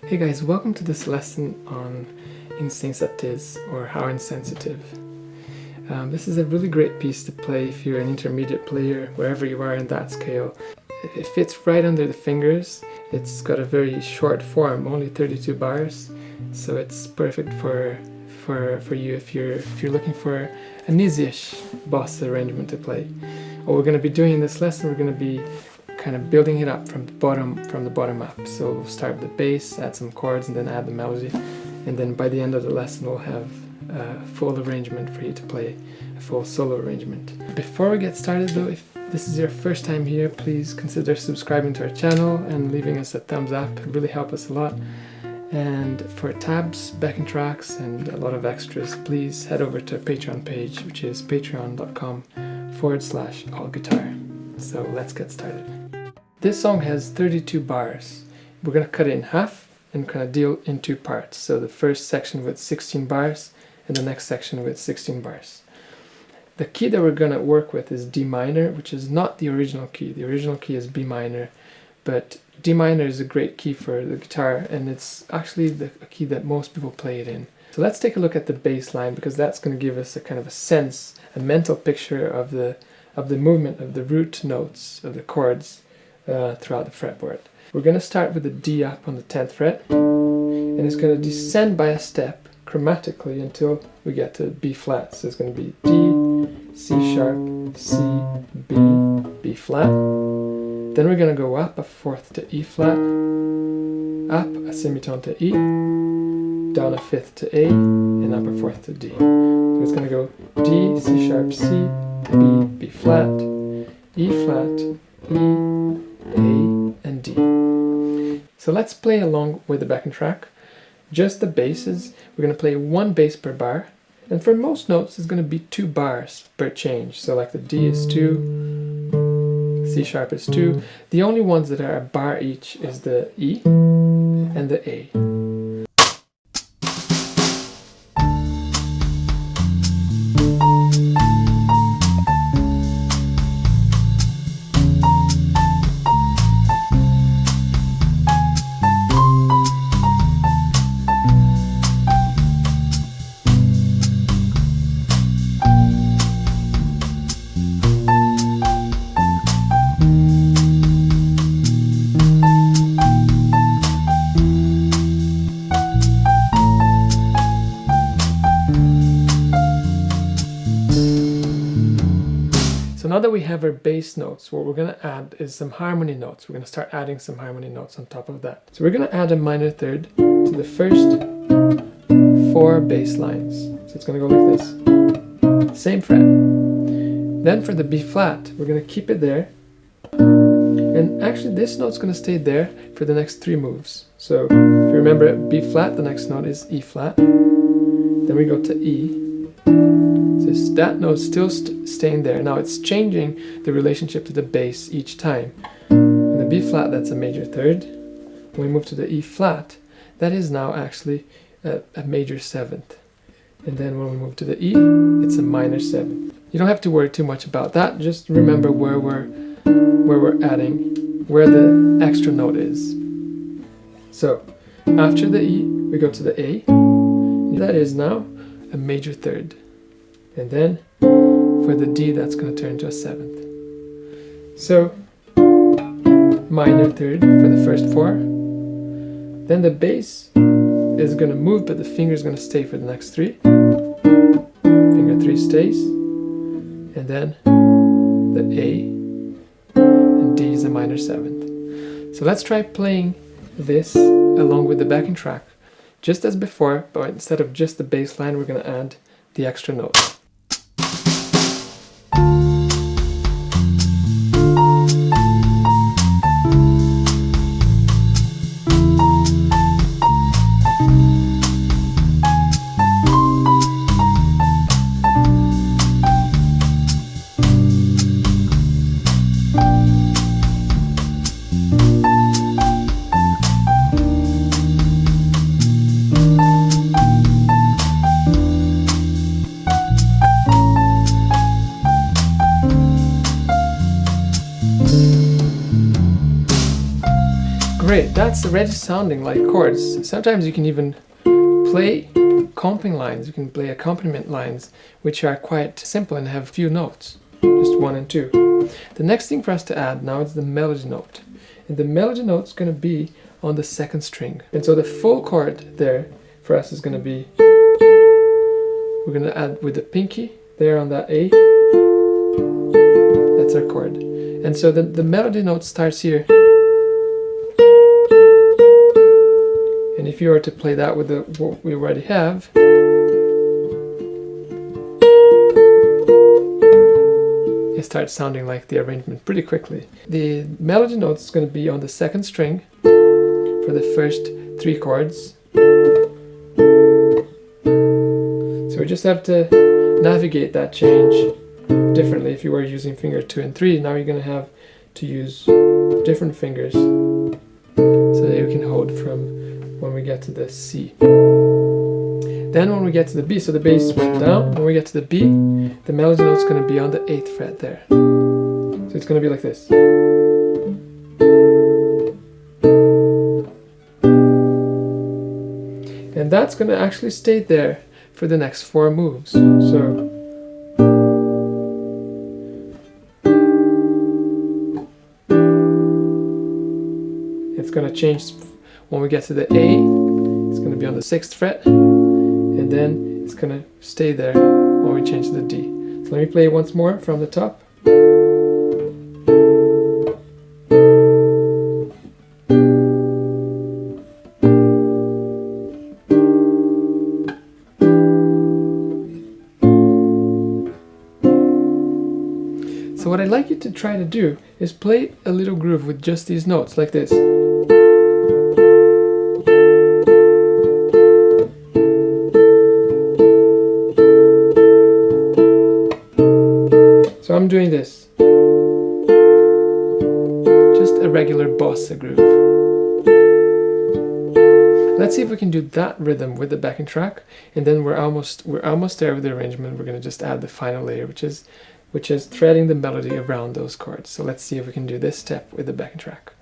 Hey guys, welcome to this lesson on Insensatez, or how insensitive. This is a really great piece to play if you're an intermediate player, wherever you are in that scale. It fits right under the fingers. It's got a very short form, only 32 bars, so it's perfect for you if you're looking for an easy-ish bossa arrangement to play. What we're going to be doing in this lesson, we're going to be kind of building it up from the bottom up. So we'll start with the bass, add some chords, and then add the melody. And then by the end of the lesson, we'll have a full arrangement for you to play, a full solo arrangement. Before we get started though, if this is your first time here, please consider subscribing to our channel and leaving us a thumbs up. It really helps us a lot. And for tabs, backing tracks, and a lot of extras, please head over to our Patreon page, which is patreon.com/allguitar. So let's get started. This song has 32 bars. We're going to cut it in half and kind of deal in two parts. So the first section with 16 bars and the next section with 16 bars. The key that we're going to work with is D minor, which is not the original key. The original key is B minor, but D minor is a great key for the guitar, and it's actually the key that most people play it in. So let's take a look at the bass line, because that's going to give us a kind of a sense, a mental picture of the movement of the root notes of the chords throughout the fretboard. We're going to start with the D up on the 10th fret, and it's going to descend by a step chromatically until we get to B flat. So it's going to be D, C sharp, C, B, B flat. Then we're going to go up a fourth to E flat, up a semitone to E, down a fifth to A, and up a fourth to D. So it's going to go D, C sharp, C, B, B flat, E flat, E, A, and D. So let's play along with the backing track. Just the basses. We're going to play one bass per bar, and for most notes it's going to be 2 bars per change. So like the D is 2, C sharp is 2. The only ones that are a bar each is the E and the A. So now that we have our bass notes, what we're going to add is some harmony notes. We're going to start adding some harmony notes on top of that. So we're going to add a minor third to the first 4 bass lines. So it's going to go like this. Same fret. Then for the B flat, we're going to keep it there. And actually this note's going to stay there for the next 3 moves. So if you remember B flat, the next note is E flat. Then we go to E. So that note's still staying there. Now it's changing the relationship to the bass each time. In the B flat, that's a major third. When we move to the E flat, that is now actually a major 7th. And then when we move to the E, it's a minor 7th. You don't have to worry too much about that. Just remember where we're adding, where the extra note is. So after the E, we go to the A. That is now a major third. And then for the D, that's going to turn to a 7th. So minor third for the first 4. Then the bass is going to move, but the finger is going to stay for the next 3. Finger 3 stays. And then the A and D is a minor 7th. So let's try playing this along with the backing track. Just as before, but instead of just the bass line, we're going to add the extra note. Great, that's already sounding like chords. Sometimes you can even play comping lines, you can play accompaniment lines, which are quite simple and have few notes, just 1 and 2. The next thing for us to add now is the melody note. And the melody note is going to be on the 2nd string. And so the full chord there for us is going to be, we're going to add with the pinky there on that A. That's our chord. And so the melody note starts here. And if you were to play that with what we already have, it starts sounding like the arrangement pretty quickly. The melody note is going to be on the 2nd string for the first 3 chords. So we just have to navigate that change differently. If you were using finger 2 and 3, now you're going to have to use different fingers so that you can hold from when we get to the C. Then when we get to the B, so the bass went down, when we get to the B, the melody note's going to be on the 8th fret there. So it's going to be like this. And that's going to actually stay there for the next 4 moves. So it's going to change when we get to the A, it's going to be on the 6th fret, and then it's going to stay there when we change to the D. So let me play it once more from the top. So what I'd like you to try to do is play a little groove with just these notes, like this. So I'm doing this. Just a regular bossa groove. Let's see if we can do that rhythm with the backing track, and then we're almost there with the arrangement. We're going to just add the final layer, which is threading the melody around those chords. So let's see if we can do this step with the backing track.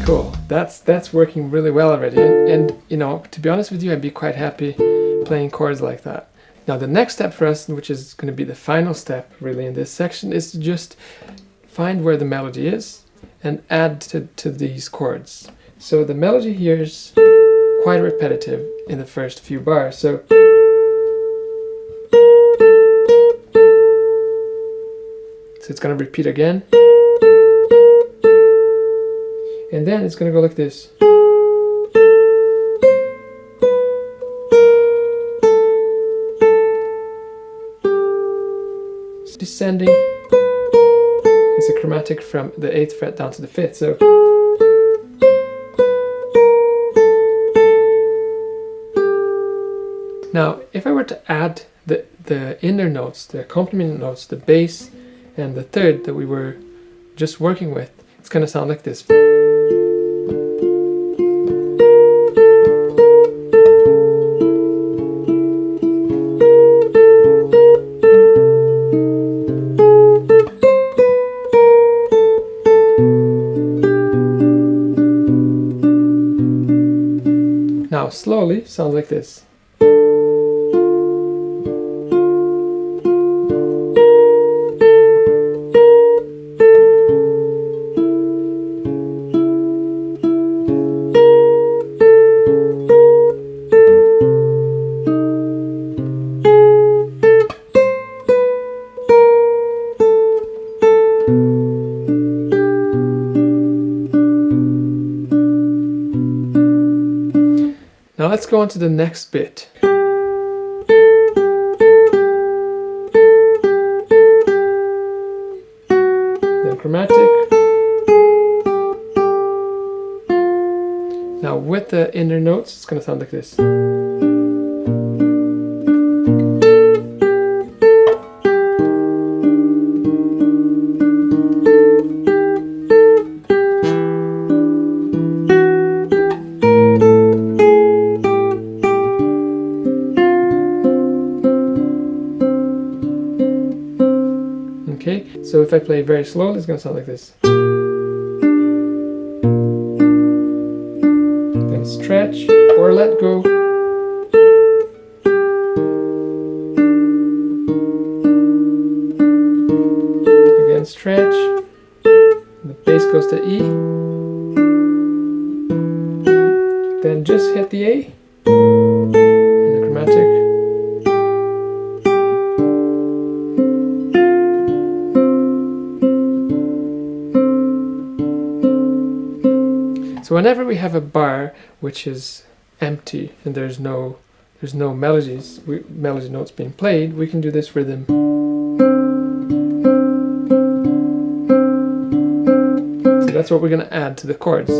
Cool. That's working really well already, and you know, to be honest with you, I'd be quite happy playing chords like that. Now the next step for us, which is going to be the final step really in this section, is to just find where the melody is and add to these chords. So the melody here is quite repetitive in the first few bars, so it's going to repeat again. And then it's going to go like this. Descending is a chromatic from the 8th fret down to the 5th. So now if I were to add the inner notes, the accompaniment notes, the bass and the third that we were just working with, it's going to sound like this. Now slowly sounds like this. Now let's go on to the next bit. monochromatic. Now with the inner notes, it's going to sound like this. Okay, so if I play very slowly, it's going to sound like this. Then stretch or let go. Again, stretch. The bass goes to E. Then just hit the A. And the chromatic. So whenever we have a bar which is empty and there's no melody notes being played, we can do this rhythm. So that's what we're going to add to the chords.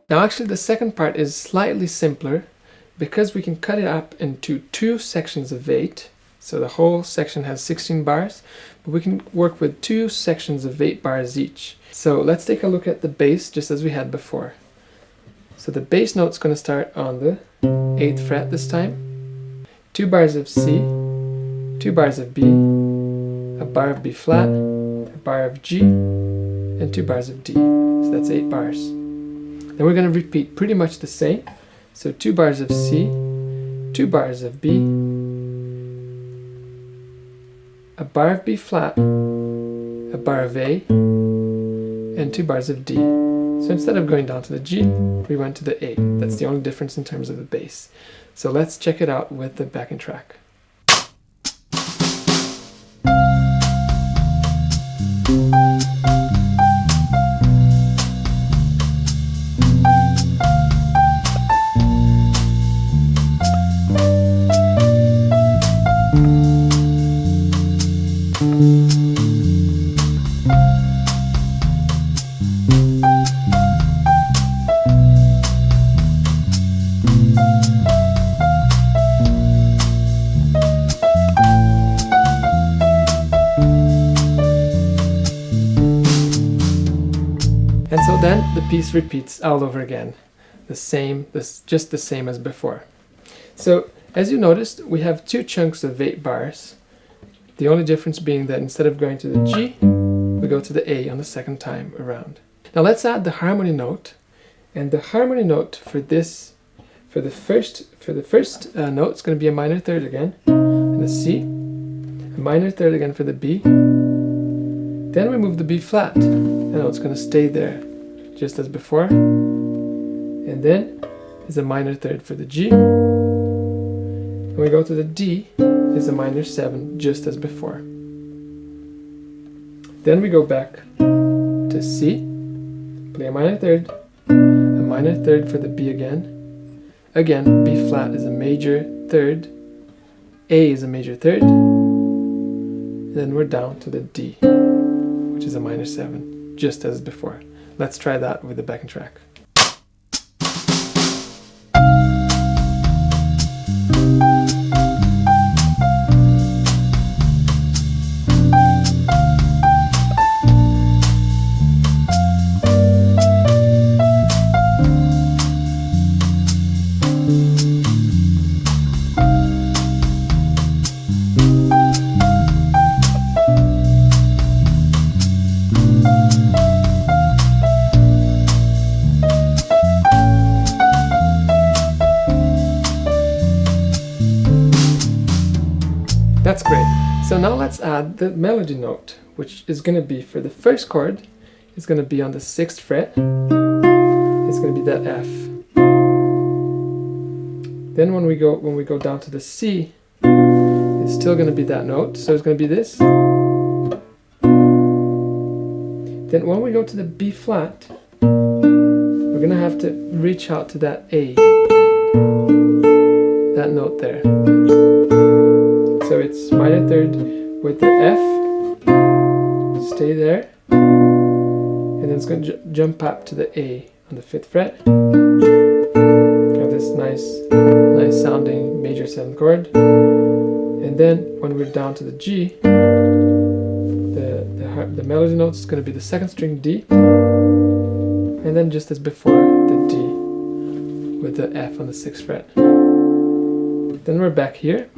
Now actually the second part is slightly simpler because we can cut it up into 2 sections of 8. So the whole section has 16 bars, but we can work with 2 sections of 8 bars each. So let's take a look at the bass just as we had before. So the bass note's going to start on the 8th fret this time. 2 bars of C, 2 bars of B, a bar of B flat, a bar of G, and 2 bars of D. So that's 8 bars. Then we're going to repeat pretty much the same. So 2 bars of C, 2 bars of B, a bar of B flat, a bar of A, and 2 bars of D. So instead of going down to the G, we went to the A. That's the only difference in terms of the bass. So let's check it out with the backing track. And so then the piece repeats all over again, just the same as before. So as you noticed, we have 2 chunks of 8 bars. The only difference being that instead of going to the G, we go to the A on the second time around. Now let's add the harmony note, and the harmony note for the first note is going to be a minor third again, and the C, a minor third again for the B. Then we move the B flat, and now it's going to stay there, just as before. And then is a minor third for the G. When we go to the D, is a minor 7, just as before. Then we go back to C, play a minor third for the B again. Again, B flat is a major third, A is a major third, and then we're down to the D, which is a minor 7, just as before. Let's try that with the backing track. That's great. So now let's add the melody note, which is going to be for the first chord, it's going to be on the 6th fret. It's going to be that F. Then when we go down to the C, it's still going to be that note, so it's going to be this. Then when we go to the B flat, we're going to have to reach out to that A, that note there. So it's minor third with the F, stay there, and then it's going to jump up to the A on the 5th fret. Got this nice sounding major 7th chord. And then when we're down to the G, the melody note is going to be the 2nd string D, and then just as before, the D with the F on the 6th fret. Then we're back here.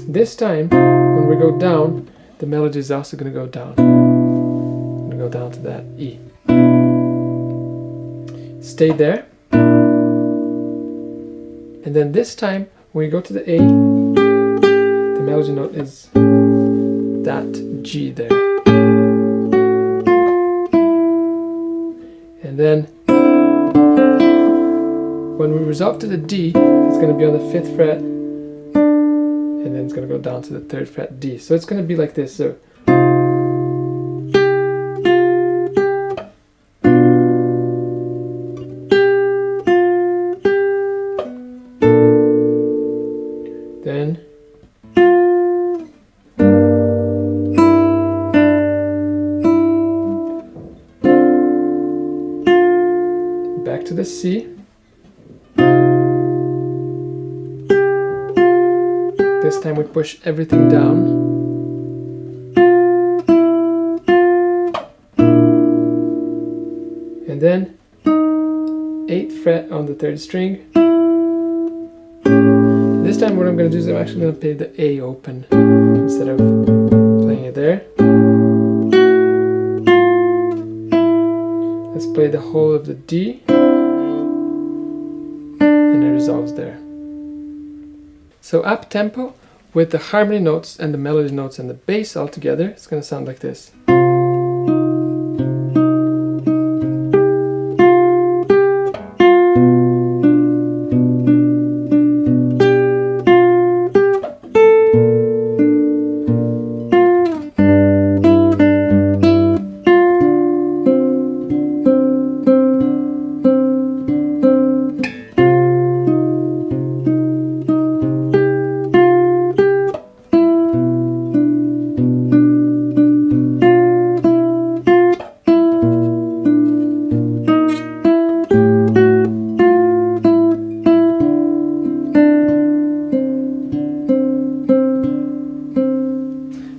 This time, when we go down, the melody is also going to go down. I'm going to go down to that E. Stay there. And then this time, when we go to the A, the melody note is that G there. And then when we resolve to the D, it's going to be on the 5th fret, and then it's going to go down to the 3rd fret D. So it's going to be like this. So then back to the C. This time we push everything down. And then 8th fret on the 3rd string. This time what I'm going to do is I'm actually going to play the A open instead of playing it there. Let's play the whole of the D, and it resolves there. So up tempo with the harmony notes and the melody notes and the bass all together, it's going to sound like this.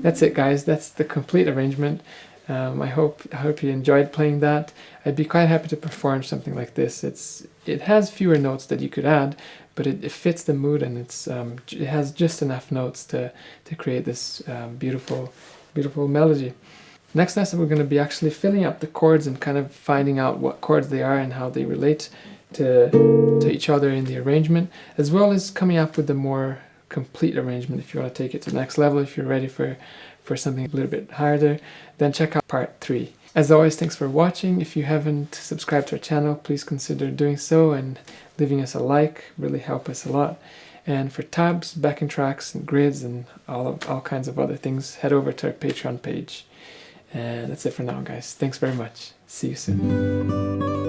That's it, guys. That's the complete arrangement. I hope you enjoyed playing that. I'd be quite happy to perform something like this. It has fewer notes that you could add, but it fits the mood, and it has just enough notes to create this beautiful melody. Next lesson we're going to be actually filling up the chords and kind of finding out what chords they are and how they relate to each other in the arrangement, as well as coming up with a more complete arrangement. If you want to take it to the next level, if you're ready for something a little bit harder, then check out part 3. As always, thanks for watching. If you haven't subscribed to our channel, please consider doing so, and leaving us a like really help us a lot. And for tabs, backing tracks, and grids, and all kinds of other things, head over to our Patreon page. And that's it for now, guys. Thanks very much. See you soon.